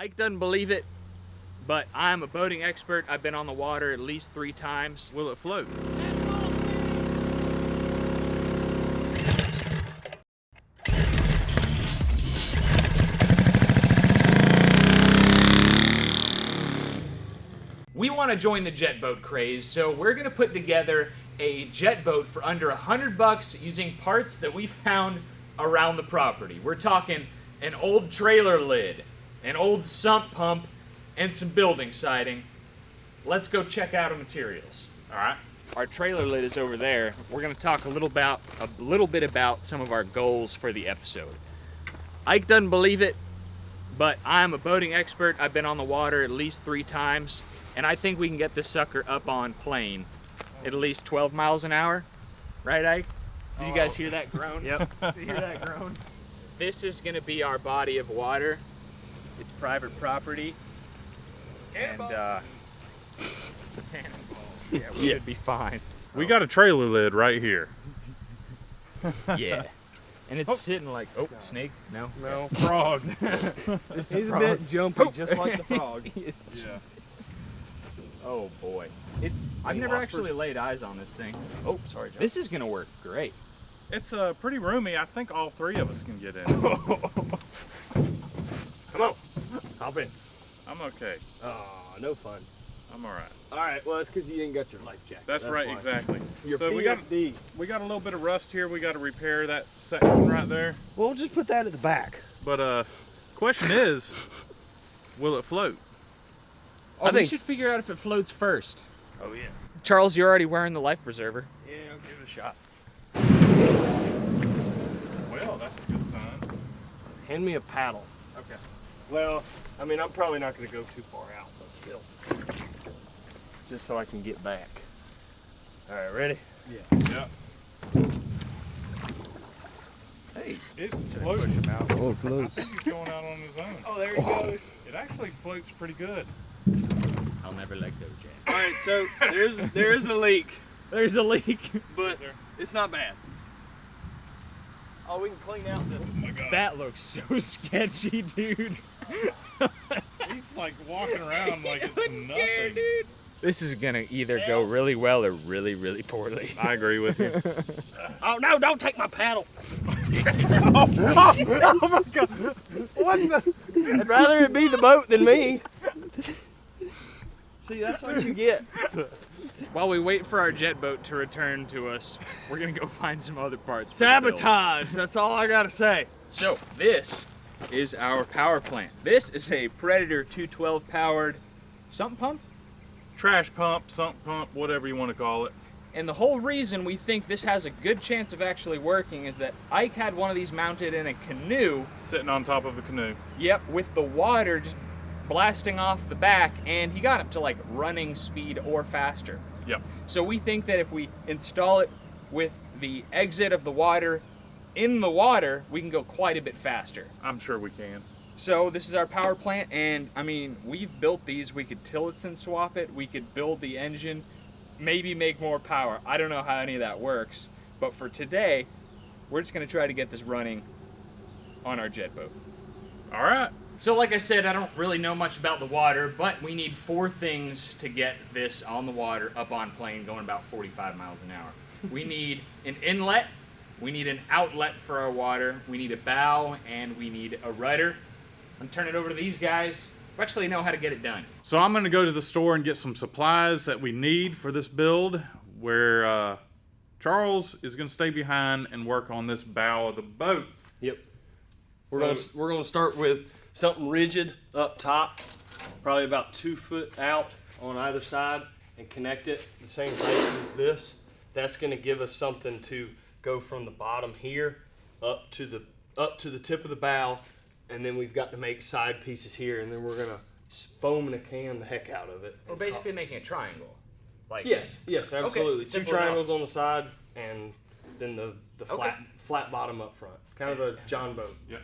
Ike doesn't believe it, but I'm a boating expert. I've been on the water at least 3 times. Will it float? We want to join the jet boat craze, so we're going to put together a jet boat for under $100 using parts that we found around the property. We're talking an old trailer lid, an old sump pump, and some building siding. Let's go check out our materials. All right. Our trailer lid is over there. We're going to talk a little bit about some of our goals for the episode. Ike doesn't believe it, but I'm a boating expert. I've been on the water at least 3 times. And I think we can get this sucker up on plane at least 12 miles an hour. Right, Ike? Did you guys hear that groan? Yep. Did you hear that groan? This is going to be our body of water. It's private property. Cannonball. And, cannonball. Yeah, we should be fine. We got a trailer lid right here. Yeah. And it's sitting like, oh, snake? No? No, frog. He's a bit jumpy, just like the frog. Yeah. Oh boy. I've never actually laid eyes on this thing. Oh, sorry, John. This is gonna work great. It's pretty roomy. I think all 3 of us can get in. Come on, hop in. I'm okay. Oh, no fun. I'm all right. All right, well, it's because you didn't got your life jacket. That's right, why. exactly. Your So PFD. we got a little bit of rust here. We got to repair that section right there. Well, just put that at the back. But question is, will it float? Oh, we should figure out if it floats first. Oh yeah. Charles, you're already wearing the life preserver. Yeah, I'll give it a shot. Well, that's a good sign. Hand me a paddle. Okay. Well, I mean, I'm probably not going to go too far out, but still. Just so I can get back. All right, ready? Yeah. Hey, It's floating. oh, I close. think he's going out on his own. Oh, there he goes. It actually floats pretty good. I'll never let go, Jack. All right, so there is a leak, There's a leak. but it's not bad. Oh, we can clean out the... Oh my God. That looks so sketchy, dude. He's like walking around like it's nothing. Dude. This is gonna either go really well or really, really poorly. I agree with you. Oh, no, don't take my paddle. Oh my God. What the? I'd rather it be the boat than me. See, that's what you get. While we wait for our jet boat to return to us, we're gonna go find some other parts. for the build. Sabotage, that's all I gotta say. So this is our power plant. This is a Predator 212 powered sump pump. Trash pump, sump pump, whatever you want to call it. And the whole reason we think this has a good chance of actually working is that Ike had one of these mounted in a canoe. Sitting on top of a canoe. Yep, with the water just blasting off the back, and he got up to like running speed or faster. Yep. So we think that if we install it with the exit of the water in the water, we can go quite a bit faster. I'm sure we can. So this is our power plant, and I mean, we've built these. We could Tillotson swap it. We could build the engine, maybe make more power. I don't know how any of that works, but for today, we're just gonna try to get this running on our jet boat. All right. So like I said, I don't really know much about the water, but we need 4 things to get this on the water, up on plane, going about 45 miles an hour. We need an inlet, we need an outlet for our water, we need a bow, and we need a rudder. I'm gonna turn it over to these guys who actually know how to get it done. So I'm going to go to the store and get some supplies that we need for this build, where Charles is going to stay behind and work on this bow of the boat. Yep. We're gonna start with something rigid up top, probably about 2 foot out on either side, and connect it the same height as this. That's gonna give us something to go from the bottom here up to the tip of the bow, and then we've got to make side pieces here, and then we're gonna foam and a can the heck out of it. We're basically making a triangle. Like Yes, absolutely. Okay, 2 triangles on the side, and then the flat bottom up front. Kind of a John boat. Yep.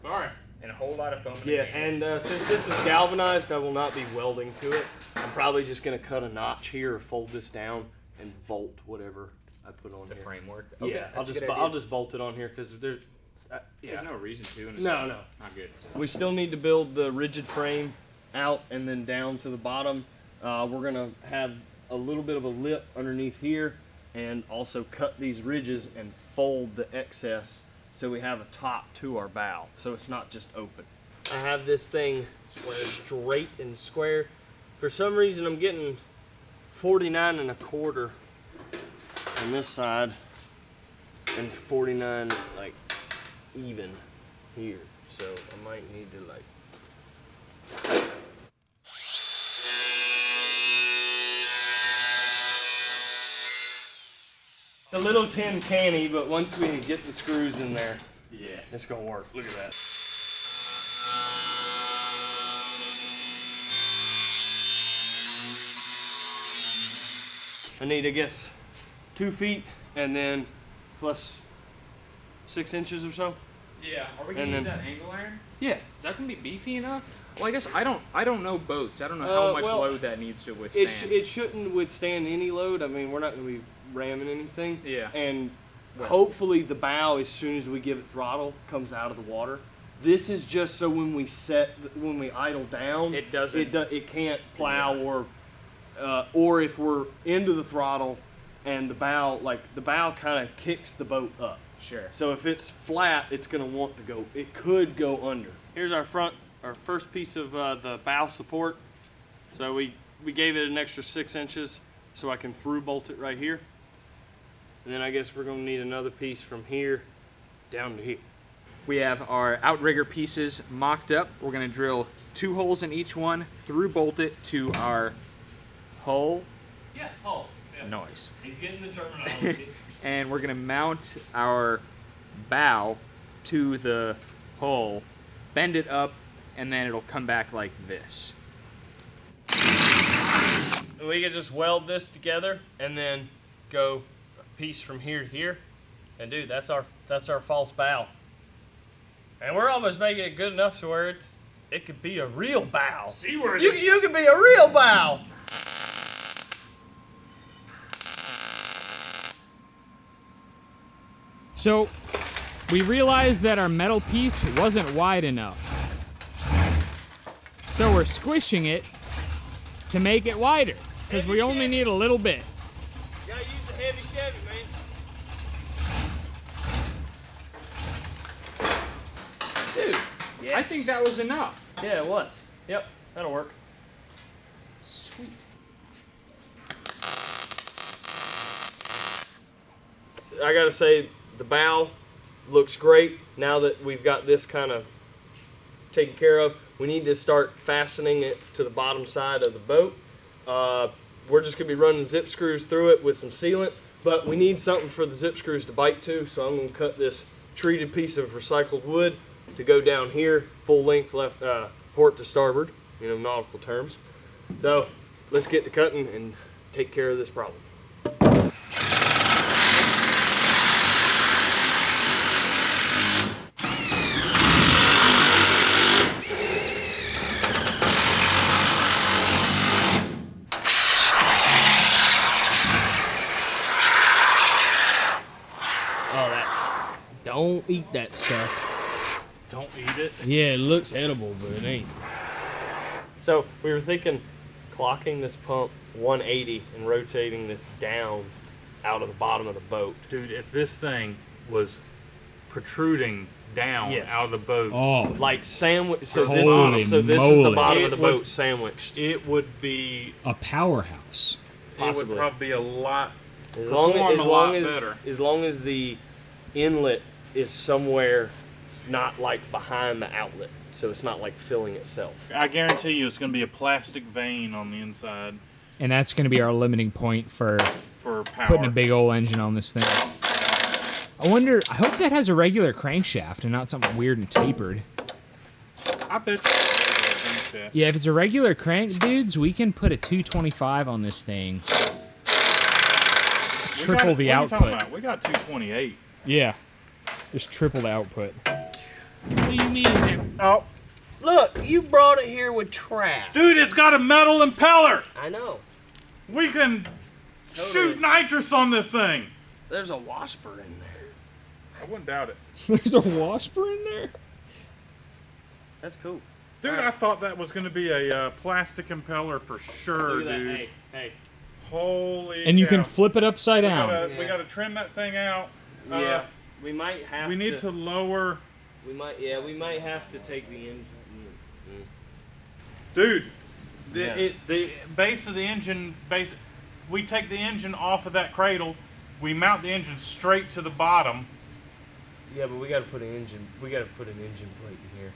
Sorry. And a whole lot of foam. Yeah, and since this is galvanized, I will not be welding to it. I'm probably just gonna cut a notch here or fold this down and bolt whatever I put on the here. framework. Yeah, Okay, I'll just bolt it on here because Yeah. There's no reason to. And it's No. not good. We still need to build the rigid frame out and then down to the bottom. We're gonna have a little bit of a lip underneath here and also cut these ridges and fold the excess so we have a top to our bow, so it's not just open. I have this thing straight and square. For some reason I'm getting 49 1/4 on this side and 49 like even here. So I might need to like a little tin canny, but once we get the screws in there, yeah, it's gonna work. Look at that. I need, I guess, 2 feet and then plus 6 inches or so. Yeah. Are we gonna use that angle iron? Yeah. Is that gonna be beefy enough? Well, I guess I don't know boats. I don't know how much load that needs to withstand. It shouldn't withstand any load. I mean, we're not gonna be ramming anything. Yeah. And hopefully the bow, as soon as we give it throttle, comes out of the water. This is just so when we idle down, It doesn't. It can't plow or if we're into the throttle and the bow kind of kicks the boat up. Sure. So if it's flat, it's gonna want to go. It could go under. Here's our first piece of the bow support. So we gave it an extra 6 inches so I can through bolt it right here. And then I guess we're gonna need another piece from here down to here. We have our outrigger pieces mocked up. We're gonna drill 2 holes in each one, through bolt it to our hull. Yeah, hull. Yeah. Nice. He's getting the terminology. And we're gonna mount our bow to the hull, bend it up, and then it'll come back like this. And we can just weld this together and then go a piece from here to here. And dude, that's our false bow. And we're almost making it good enough to where it could be a real bow. Seaworthy. You could be a real bow. So we realized that our metal piece wasn't wide enough. So we're squishing it to make it wider, because we only need a little bit. Gotta use the heavy Chevy, man. Dude, yes. I think that was enough. Yeah, it was. Yep, that'll work. Sweet. I gotta say, the bow looks great. Now that we've got this kind of taken care of, we need to start fastening it to the bottom side of the boat. We're just gonna be running zip screws through it with some sealant, but we need something for the zip screws to bite to, so I'm gonna cut this treated piece of recycled wood to go down here, full length left, port to starboard, nautical terms. So let's get to cutting and take care of this problem. Don't eat that stuff. Don't eat it. Yeah, it looks edible, but it ain't. So we were thinking clocking this pump 180 and rotating this down out of the bottom of the boat. Dude, if this thing was protruding down Yes. out of the boat, Oh, Like sandwich. So Holy this is the moly. bottom It of the would- boat sandwiched. it would be, a powerhouse. Possibly. it would probably be a lot, As perform a lot better. as long as the inlet is somewhere not like behind the outlet, so it's not like filling itself. I guarantee you it's going to be a plastic vein on the inside And that's going to be our limiting point for for power. putting a big old engine on this thing. I hope that has a regular crankshaft and not something weird and tapered. I bet you. Yeah, if it's a regular crank, dudes, we can put a 225 on this thing. Triple the output. We got 228. Yeah. Just triple the output. What do you mean? Oh, look, you brought it here with trash. Dude, it's got a metal impeller. I know. We can Totally. shoot nitrous on this thing. There's a wasper in there. I wouldn't doubt it. There's a washer in there? That's cool. Dude, I thought that was going to be a plastic impeller for sure, Look at that. dude. Hey, hey. Holy And you cow. can flip it upside down. We gotta trim that thing out. Yeah, we might have. We need to lower. We might. Yeah, we might have to take the engine. Dude, Yeah. the base of the engine we take the engine off of that cradle, we mount the engine straight to the bottom. Yeah, but we got to put an engine. We got to put an engine plate in here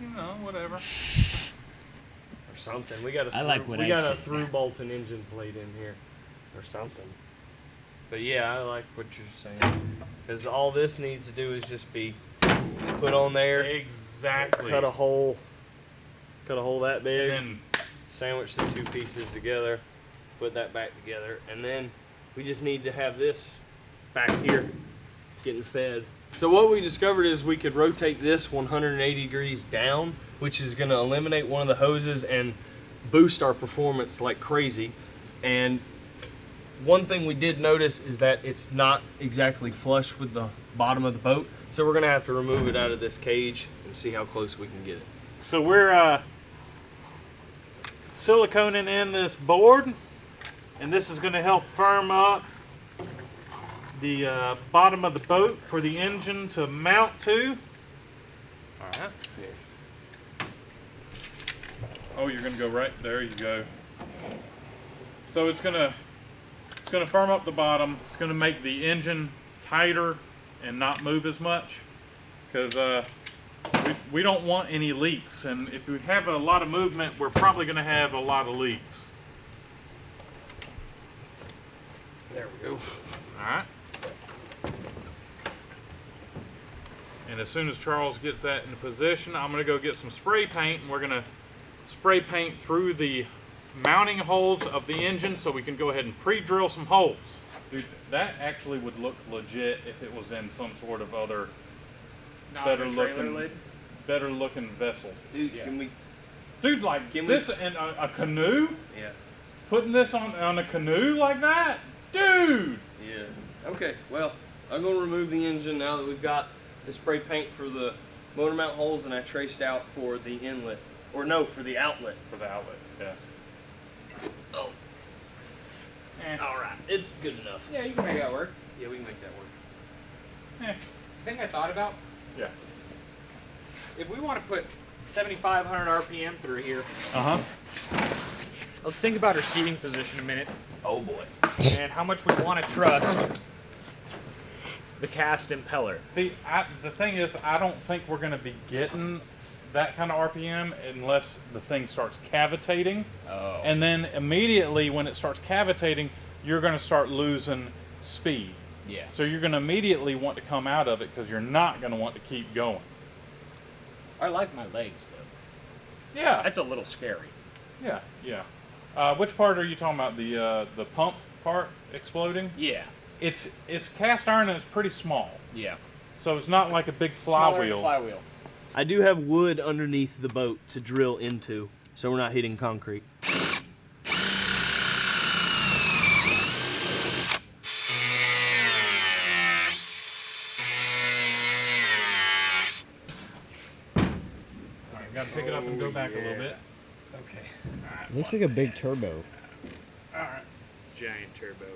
You know, whatever. or something. We got to. I like what we I got said. to through bolt an engine plate in here, or something. But yeah, I like what you're saying, because all this needs to do is just be put on there. Exactly. Cut a hole that big. And then Sandwich the two pieces together, put that back together, and then we just need to have this back here getting fed. So what we discovered is we could rotate this 180 degrees down, which is going to eliminate one of the hoses and boost our performance like crazy. And one thing we did notice is that it's not exactly flush with the bottom of the boat, so we're going to have to remove it out of this cage and see how close we can get it. so we're siliconing in this board, and this is going to help firm up the bottom of the boat for the engine to mount to. All right. Oh, you're going to go right there. You go. So it's going to firm up the bottom. It's going to make the engine tighter and not move as much, because we don't want any leaks, and if we have a lot of movement, we're probably going to have a lot of leaks. There we go. All right. And as soon as Charles gets that in position, I'm going to go get some spray paint, and we're going to spray paint through the mounting holes of the engine so we can go ahead and pre-drill some holes. Dude, that actually would look legit if it was in some sort of other better looking vessel. Dude, can we? Dude, like this in a canoe? Yeah. Putting this on a canoe like that? Dude! Yeah. Okay, well, I'm going to remove the engine now that we've got the spray paint for the motor mount holes, and I traced out for the inlet. Or no, for the outlet. For the outlet, yeah. Oh. Alright, it's good enough. Yeah, you can make that work. Yeah, we can make that work. Yeah. The thing I thought about, Yeah. if we want to put 7,500 RPM through here, Uh-huh. let's think about our seating position a minute Oh boy. and how much we want to trust the cast impeller. See, the thing is, I don't think we're going to be getting that kind of RPM unless the thing starts cavitating. Oh. And then immediately when it starts cavitating, you're going to start losing speed. Yeah. So you're going to immediately want to come out of it because you're not going to want to keep going. I like my legs though. Yeah. That's a little scary. Yeah. Yeah. Which part are you talking about? The pump part exploding? Yeah. It's cast iron and it's pretty small. Yeah. So it's not like a big Smaller flywheel. flywheel. I do have wood underneath the boat to drill into, so we're not hitting concrete. Alright, gotta pick it up and go back a little bit. Okay. Looks like a big turbo. Alright. Giant turbo.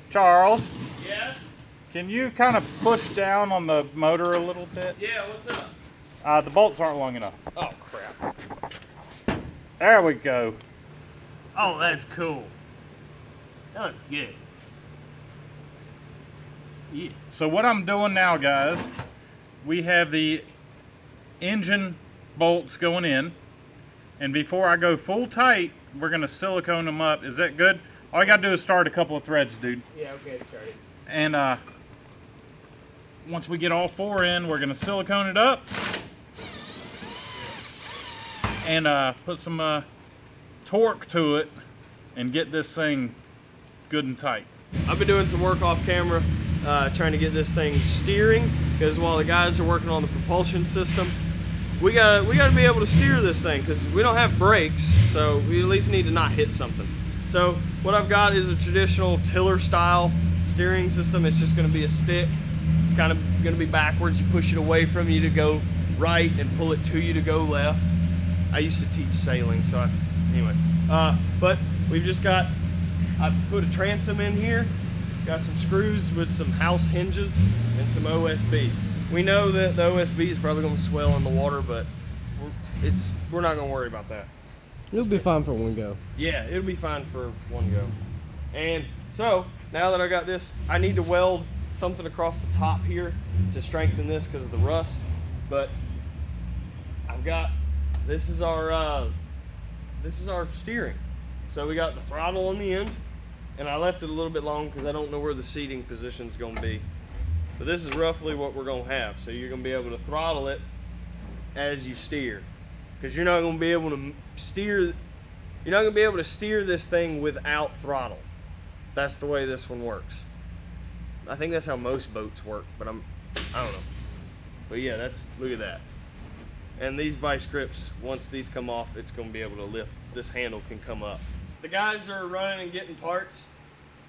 Charles, Yes? can you kind of push down on the motor a little bit? Yeah, what's up? The bolts aren't long enough. Oh crap. There we go. Oh, that's cool. That looks good. Yeah. So what I'm doing now, guys, we have the engine bolts going in, and before I go full tight, we're gonna silicone them up. Is that good? All you gotta do is start a couple of threads, dude. Yeah, okay, started. And once we get all four in, we're gonna silicone it up and put some torque to it and get this thing good and tight. I've been doing some work off camera, trying to get this thing steering, because while the guys are working on the propulsion system, we gotta be able to steer this thing because we don't have brakes, so we at least need to not hit something. So what I've got is a traditional tiller style steering system. It's just gonna be a stick. It's kind of gonna be backwards. You push it away from you to go right and pull it to you to go left. I used to teach sailing, so anyway. But we've just got, I put a transom in here, got some screws with some house hinges and some OSB. We know that the OSB is probably going to swell in the water, but we're not going to worry about that. It'll be fine for one go. Yeah, it'll be fine for one go. And so now that I got this, I need to weld something across the top here to strengthen this because of the rust. But I've got, this is our steering. So we got the throttle on the end, and I left it a little bit long because I don't know where the seating position is going to be. But this is roughly what we're going to have. So you're going to be able to throttle it as you steer, because you're not going to be able to steer. You're not going to be able to steer this thing without throttle. That's the way this one works. I think that's how most boats work, but I don't know. But yeah, look at that. And these vice grips, once these come off, it's going to be able to lift. This handle can come up. The guys are running and getting parts,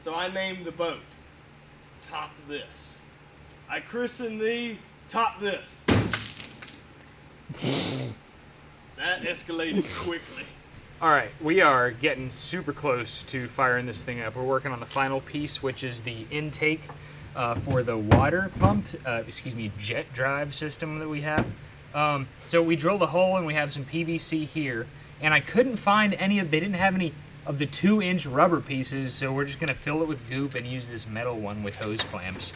so I named the boat Top This. I christened the Top This. That escalated quickly. All right, we are getting super close to firing this thing up. We're working on the final piece, which is the intake for the water pump, jet drive system that we have. So we drilled a hole and we have some PVC here, and I couldn't find they didn't have any of the 2-inch rubber pieces, so we're just gonna fill it with goop and use this metal one with hose clamps.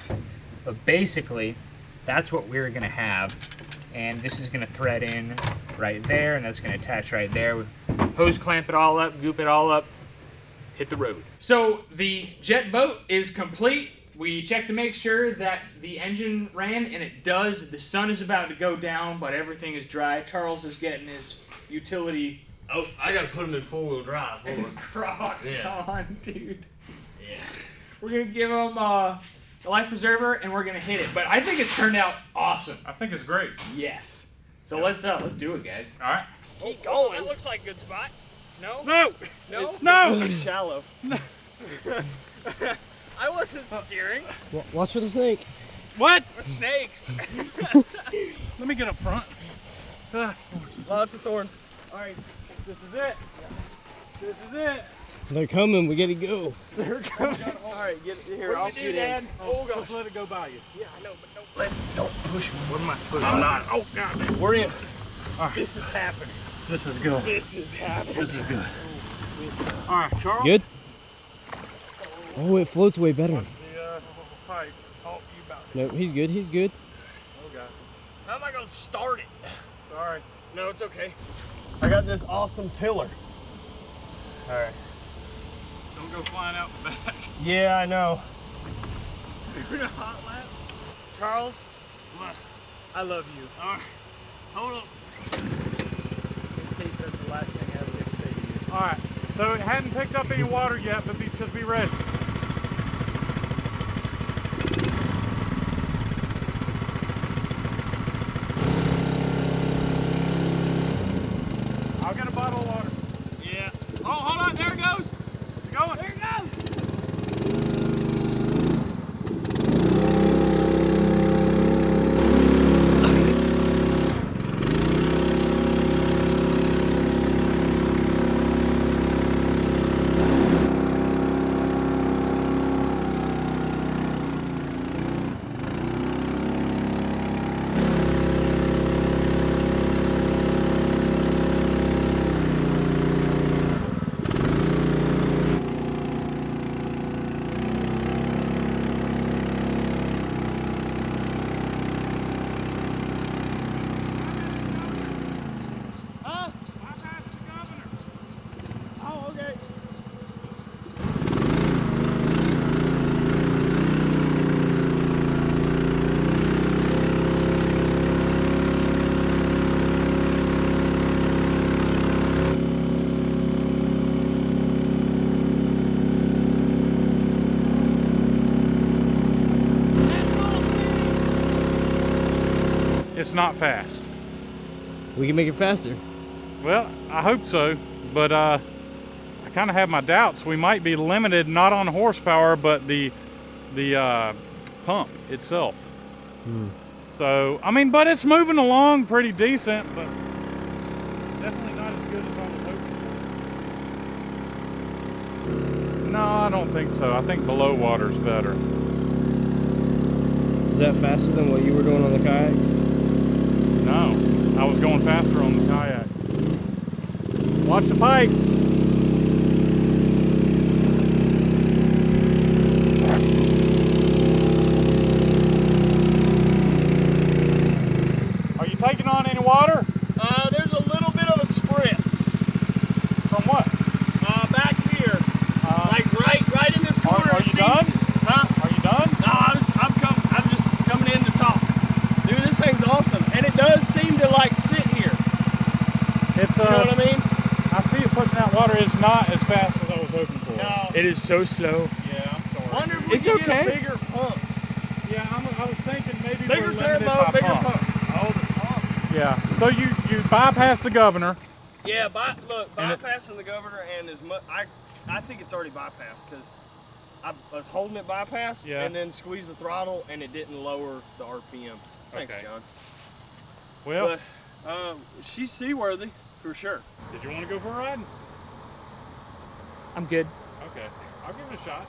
But basically, that's what we're gonna have, and this is gonna thread in right there, and that's gonna attach right there. Hose clamp it all up, goop it all up, hit the road. So the jet boat is complete. We checked to make sure that the engine ran, and it does. The sun is about to go down, but everything is dry. Charles is getting his utility. Oh, I gotta put them in 4-wheel drive. His Crocs on, dude. Yeah. We're gonna give him the life preserver, and we're gonna hit it. But I think it's turned out awesome. I think it's great. Yes. So let's do it, guys. All right. Keep going. That looks like a good spot. No. No. No. It's shallow. I wasn't steering. Watch for the snake. What? Snakes. Let me get up front. Lots of thorns. All right. This is it. This is it. They're coming. We gotta go. They're coming. All right, get here. I'll get in. Oh, gosh. Just let it go by you. Yeah, I know, but don't push me. What am I pushing? I'm not. Oh, God, man. We're in. All right. This is happening. This is good. This is happening. This is good. All right, Charles. Good? Oh, it floats way better. The pipe. Oh, you about it. No, he's good. He's good. Oh, God. How am I going to start it? Sorry. No, it's okay. I got this awesome tiller. All right. Don't go flying out the back. Yeah, I know. You're in a hot lap. Charles, I love you. All right. Hold up. In case that's the last thing I ever get to say to you. All right. So it hadn't picked up any water yet, but just be ready. I'll get a bottle of water. Yeah. Oh, hold on. There it goes. It's going. There it goes. It's not fast. We can make it faster. Well, I hope so, but I kind of have my doubts. We might be limited not on horsepower, but the pump itself. So, I mean, but it's moving along pretty decent, but definitely not as good as I was hoping for. No, I don't think so. I think below water's better. Is that faster than what you were doing on the kayak? No, I was going faster on the kayak. Watch the pike. Are you taking on any water? There's a little bit of a spritz. From what? Back here. Like right in this corner. Are you done? Huh? Are you done? No, I'm just coming in to talk. Dude, this thing's awesome. And it does seem to like sit here. It's, you know what I mean? I see it pushing out water. It's not as fast as I was hoping for. No. It is so slow. Yeah, I'm sorry. Wonder if we It's could get okay. a bigger pump. Yeah, I was thinking maybe Bigger we're limited turbo, by bigger pump. pump. Oh, the pump. Yeah. So you bypass the governor. Yeah, look, And bypassing the governor and as much, I think it's already bypassed because I was holding it bypassed Yeah. and then squeezed the throttle and it didn't lower the RPM. Thanks, Okay. John. Well, But she's seaworthy for sure. did you want to go for a ride? I'm good. Okay, I'll give it a shot.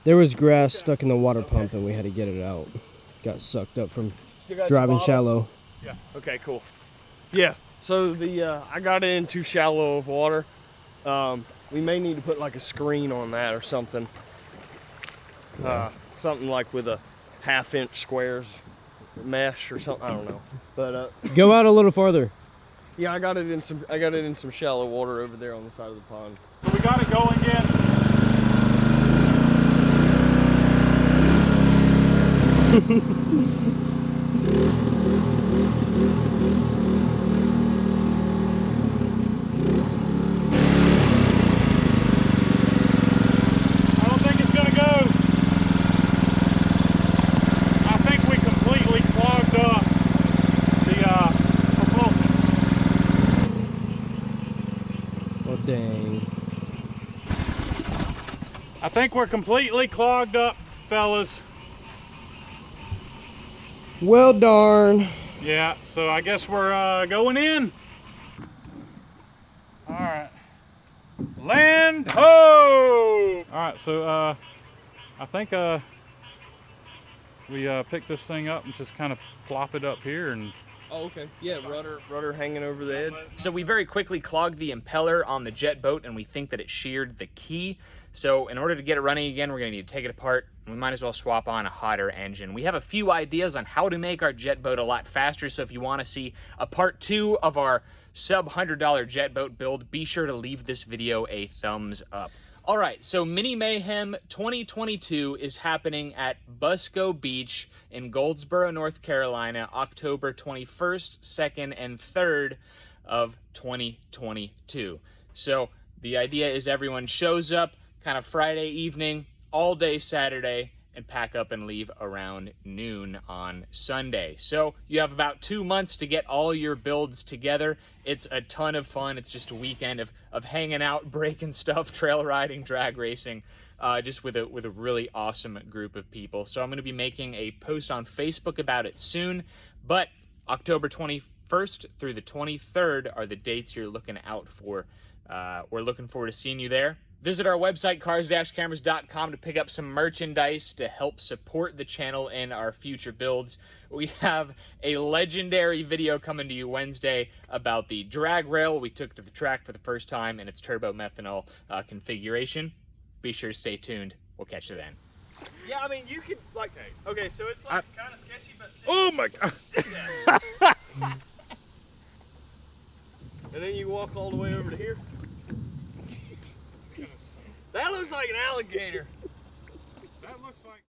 There was grass stuck in the water pump and we had to get it out. Got sucked up from Still got driving the bottle? shallow. Yeah. Okay, cool. Yeah. So I got it in too shallow of water. We may need to put like a screen on that or something. Something like with a 1/2-inch squares mesh or something. I don't know. But Go out a little farther. yeah, I got it in some shallow water over there on the side of the pond. So we got it going again. I don't think it's gonna go. I think we completely clogged up the propulsion. Oh, dang. I think we're completely clogged up, fellas. Well, darn. Yeah, so I guess we're going in. All right. Land ho! All right, so I think we pick this thing up and just kind of plop it up here and Oh, okay. Yeah, rudder hanging over the edge. So we very quickly clogged the impeller on the jet boat and we think that it sheared the key. So in order to get it running again, we're gonna need to take it apart. We might as well swap on a hotter engine. We have a few ideas on how to make our jet boat a lot faster. So if you wanna see a part 2 of our sub $100 jet boat build, be sure to leave this video a thumbs up. All right, so Mini Mayhem 2022 is happening at Busco Beach in Goldsboro, North Carolina, October 21st, 2nd, and 3rd of 2022. So the idea is everyone shows up kind of Friday evening, all day Saturday, and pack up and leave around noon on Sunday. So you have about 2 months to get all your builds together. It's a ton of fun. It's just a weekend of hanging out, breaking stuff, trail riding, drag racing, just with a really awesome group of people. So I'm gonna be making a post on Facebook about it soon, but October 21st through the 23rd are the dates you're looking out for. We're looking forward to seeing you there. Visit our website, CarsandCameras.com, to pick up some merchandise to help support the channel and our future builds. We have a legendary video coming to you Wednesday about the drag rail we took to the track for the first time and its turbo methanol configuration. Be sure to stay tuned. We'll catch you then. Yeah, I mean, you could, like, okay, so it's like kind of sketchy, but oh my god. and then you walk all the way over to here. That looks like an alligator. That looks like